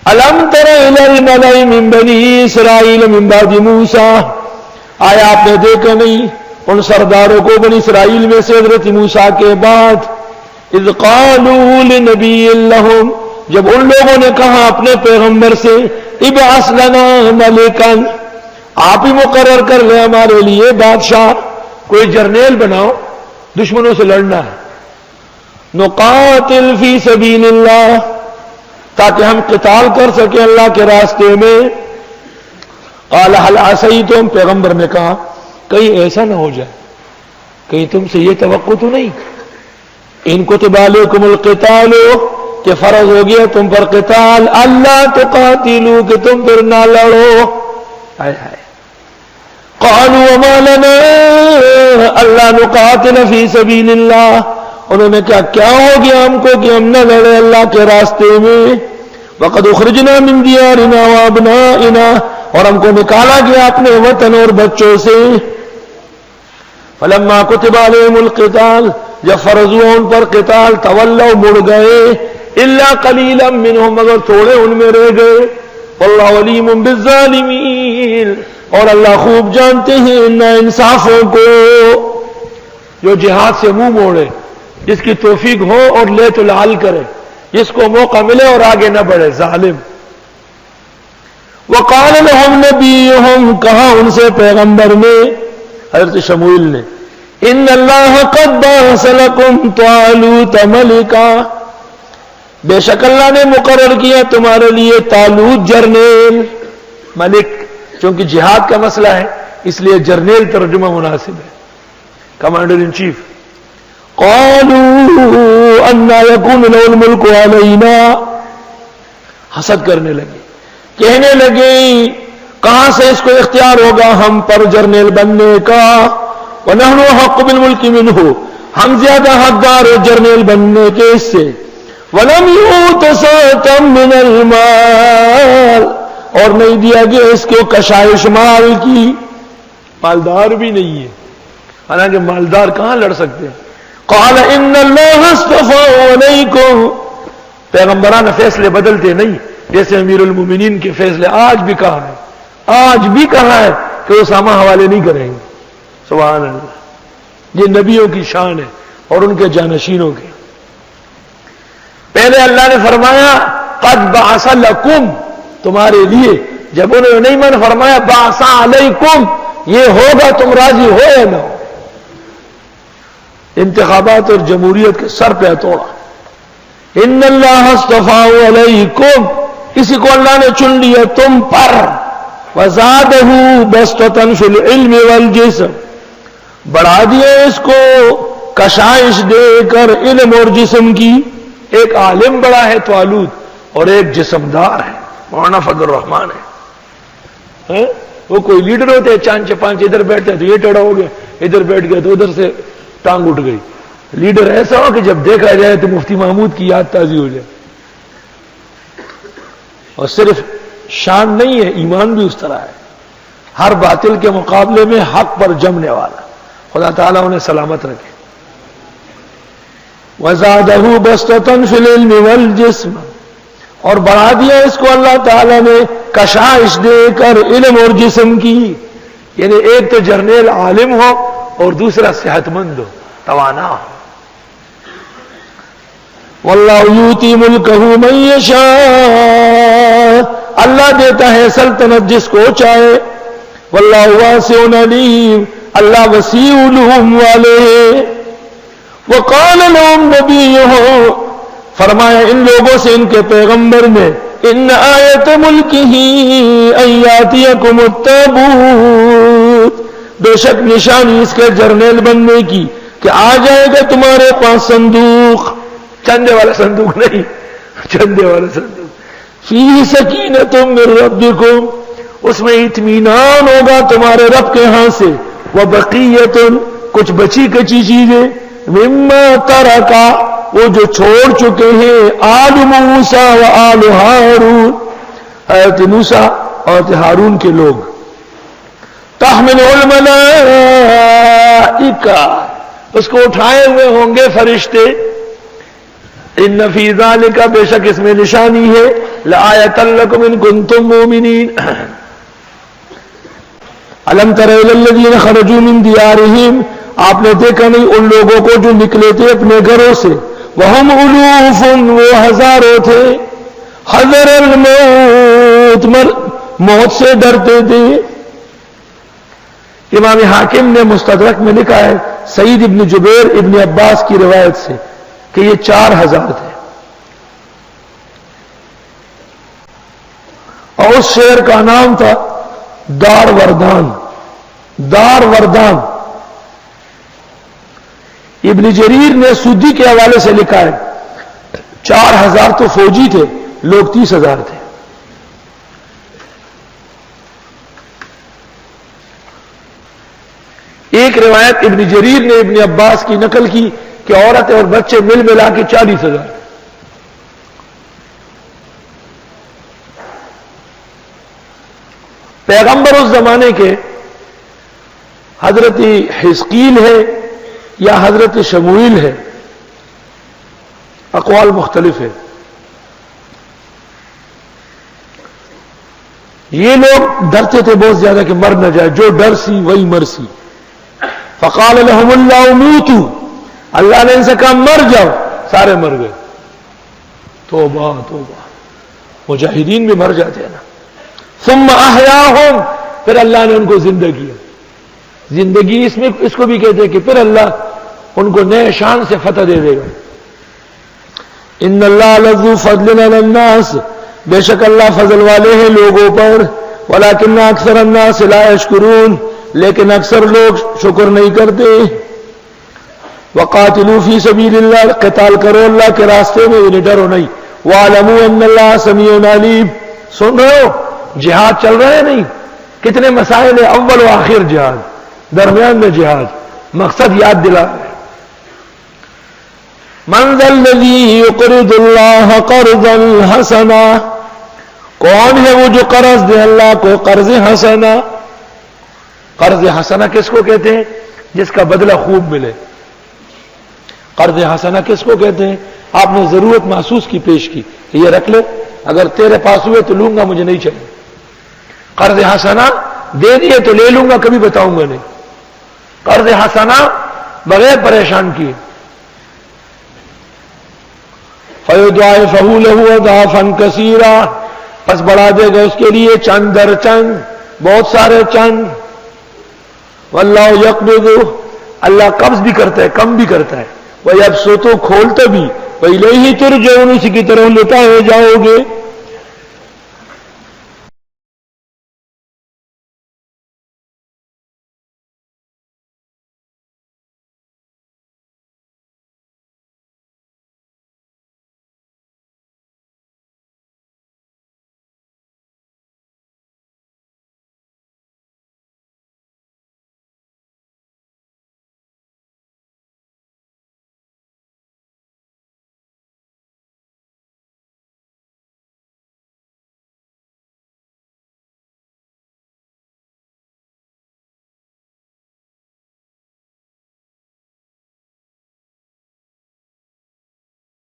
الم تر الی الملأ من بنی اسرائیل من بعد موسیٰ، آیا آپ نے دیکھا نہیں ان سرداروں کو بنی اسرائیل میں سے حضرت موسیٰ کے بعد، اذ قالوا لنبی لہم، جب ان لوگوں نے کہا اپنے پیغمبر سے، ابعث لنا ملکا، آپ ہی مقرر کر لیں ہمارے لیے بادشاہ، کوئی جرنیل بناؤ، دشمنوں سے لڑنا ہے، نقاتل فی سبیل اللہ، تاکہ ہم قتال کر سکیں اللہ کے راستے میں۔ قال هل عصیتم، پیغمبر نے کہا کہیں ایسا نہ ہو جائے، کہیں تم سے یہ توقع تو نہیں، ان کتب علیکم القتال، کہ فرض ہو گیا تم پر قتال، اللہ تقاتلوا، کہ تم پھر نہ لڑو۔ ہائے ہائے، قالوا وما لنا الا نقاتل فی سبیل اللہ، انہوں نے کیا ہو گیا ہم کو کہ ہم نہ لڑے اللہ کے راستے میں، وقد اخرجنا من دیارنا وابنائنا، اور ہم کو نکالا گیا اپنے وطن اور بچوں سے۔ فلما کتب علیہم القتال، جب فرض ہوا ان پر قتال، تولوا، مڑ گئے، الا قلیلا منہم، مگر تھوڑے ان میں رہ گئے، واللہ علیم بالظالمین، اور اللہ خوب جانتے ہیں ناانصافوں کو۔ جو جہاد سے منہ موڑے، جس کی توفیق ہو اور لیت العل کرے، جس کو موقع ملے اور آگے نہ بڑھے، ظالم۔ وقال لهم نبیہم، کہا ان سے پیغمبر نے، حضرت شموئیل نے، ان اللہ قد بعث لکم طالوت ملکا، بے شک اللہ نے مقرر کیا تمہارے لیے طالوت جرنیل، ملک، چونکہ جہاد کا مسئلہ ہے اس لیے جرنیل ترجمہ مناسب ہے، کمانڈر ان چیف۔ قالوا انا یکون له الملک علینا، حسد کرنے لگے، کہنے لگے کہاں سے اس کو اختیار ہوگا ہم پر جرنیل بننے کا، وَنَحْنُ أَحَقُّ بِالْمُلْكِ مِنْهُ، ہم زیادہ حقدار ہیں جرنیل بننے کے اس سے، وَلَمْ يُؤْتَ سَعْةً مِنَ الْمَالِ، اور نہیں دیا گیا اس کو کشائش مال کی، مالدار بھی نہیں ہے، حالانکہ مالدار کہاں لڑ سکتے ہیں۔ قَالَ إِنَّ اللَّهَ اصْطَفَاهُ عَلَيْكُمْ، پیغمبران فیصلے بدلتے نہیں، جیسے امیر المومنین کے فیصلے آج بھی کہا ہے کہ اسامہ حوالے نہیں کریں گے، سبحان اللہ، یہ نبیوں کی شان ہے اور ان کے جانشینوں کے۔ پہلے اللہ نے فرمایا قد بعث لکم، تمہارے لیے، جب انہوں نے نہیں من فرمایا بعث علیکم، یہ ہوگا تم راضی ہو یا نہ ہو، انتخابات اور جمہوریت کے سر پہ توڑا۔ ان اللہ اصطفاہ علیکم، کسی کو اللہ نے چن لیا تم پر، وزادہ بسطۃ فی العلم والجسم، بڑھا دیا اس کو کشائش دے کر علم اور جسم کی، ایک عالم بڑا ہے طالوت اور ایک جسمدار ہے، مولانا فضل الرحمان ہے، وہ کوئی لیڈر ہوتے ہیں چانچ پانچ، ادھر بیٹھتے تو یہ ٹیڑھا ہو گیا، ادھر بیٹھ گیا تو ادھر سے ٹانگ اٹھ گئی۔ لیڈر ایسا ہو کہ جب دیکھا جائے تو مفتی محمود کی یاد تازی ہو جائے، اور صرف شان نہیں ہے، ایمان بھی اس طرح ہے، ہر باطل کے مقابلے میں حق پر جمنے والا، خدا تعالیٰ انہیں سلامت رکھے۔ وَزَادَهُ بَسْطَةً فِي الْعِلْمِ وَالْجِسْمِ، اور بڑھا دیا اس کو اللہ تعالیٰ نے کشائش دے کر علم اور جسم کی، یعنی ایک تو جرنیل عالم ہو اور دوسرا صحت مند ہو، توانا ہو۔ وَاللَّهُ يُؤْتِي مُلْكَهُ مَن يَشَاءُ، اللہ دیتا ہے سلطنت جس کو چاہے، وَاللَّهُ وَاسِعٌ عَلِيمٌ، اللہ وسیع علوم والے ہیں۔ وَقَالَ لَهُمْ نَبِيُّهُمْ، فرمایا ان لوگوں سے ان کے پیغمبر نے، إِنَّ آیَةَ مُلْكِهِ أَن يَأْتِيَكُمُ التَّابُوتُ، بے شک نشانی اس کے جرنیل بننے کی کہ آ جائے گا تمہارے پاس صندوق، چندے والا صندوق نہیں، چندے والا صندوق، فِيهِ سَكِينَةٌ مِّن رَبِّكُمْ، اس میں اطمینان ہوگا تمہارے رب کے ہاں سے، وَبَقِيَّةٌ، کچھ بچی کچی چیزیں، مِمَّا تَرَكَ، وہ جو چھوڑ چکے ہیں، آل موسیٰ و آل ہارون، حضرت موسیٰ اور ہارون کے لوگ، تحمل الملائکہ، اس کو اٹھائے ہوئے ہوں گے فرشتے، ان فی ذالک، بے شک اس میں نشانی ہے، لآیۃ لکم ان کنتم مؤمنین الم تر الی الذین خرجوا من دیارہم آپ نے دیکھا نہیں ان لوگوں کو جو نکلے تھے اپنے گھروں سے وہم الوف وہ ہزاروں تھے حذر الموت موت سے ڈرتے تھے. امام حاکم نے مستدرک میں لکھا ہے سعید ابن جبیر ابن عباس کی روایت سے کہ یہ 4000 تھے اور اس شہر کا نام تھا دار وردان. دار وردان ابن جریر نے سودی کے حوالے سے لکھا ہے 4000 تو فوجی تھے لوگ 30,000 تھے. ایک روایت ابن جریر نے ابن عباس کی نقل کی کہ عورتیں اور بچے مل ملا کے 40,000. پیغمبر اس زمانے کے حضرت حزقیل ہے یا حضرت شموئیل ہے اقوال مختلف ہے. یہ لوگ ڈرتے تھے بہت زیادہ کہ مر نہ جائے جو ڈر سی وہی مرسی. فقال لهم اللہ موتوا اللہ نے ان سے کہا مر جاؤ سارے مر گئے. توبہ توبہ مجاہدین بھی مر جاتے ہیں نا. ثم احیاہم پھر اللہ نے ان کو زندہ کیا. زندگی اس کو بھی کہتے ہیں کہ پھر اللہ ان کو نئے شان سے فتح دے دے گا. ان اللہ لذو فضل علی الناس بے شک اللہ فضل والے ہیں لوگوں پر ولکن اکثر الناس لا یشکرون لیکن اکثر لوگ شکر نہیں کرتے. وقاتلوا فی سبیل اللہ قتال کرو اللہ کے راستے میں یعنی ڈرو نہیں. واعلموا ان اللہ سمیع علیم سن رہے ہو جہاد چل رہا ہے نہیں کتنے مسائل ہیں اول و آخر جہاد درمیان میں جہاد مقصد یاد دلا رہے. من ذا الذی یقرض اللہ قرضا حسنا کون ہے وہ جو قرض دے اللہ کو قرض حسنا. قرض حسنا کس کو کہتے ہیں جس کا بدلہ خوب ملے. قرض حسنا کس کو کہتے ہیں آپ نے ضرورت محسوس کی پیش کی کہ یہ رکھ لے اگر تیرے پاس ہوئے تو لوں گا مجھے نہیں چاہیے. قرض حسنا دے دیے تو لے لوں گا کبھی بتاؤں گا نہیں. قرض حسنا بغیر پریشان کیے. فَيُضَاعِفَهُ لَهُ أَضْعَافًا كَثِيرًا پس بڑھا دے گا اس کے لیے چند در چند بہت سارے چند. واللہ یقبض اللہ قبض بھی کرتا ہے کم بھی کرتا ہے وَيَبْسُطُ کھولتا بھی وَإِلَيْهِ تُرْجَعُونَ اسی کی طرف لوٹائے جاؤ گے.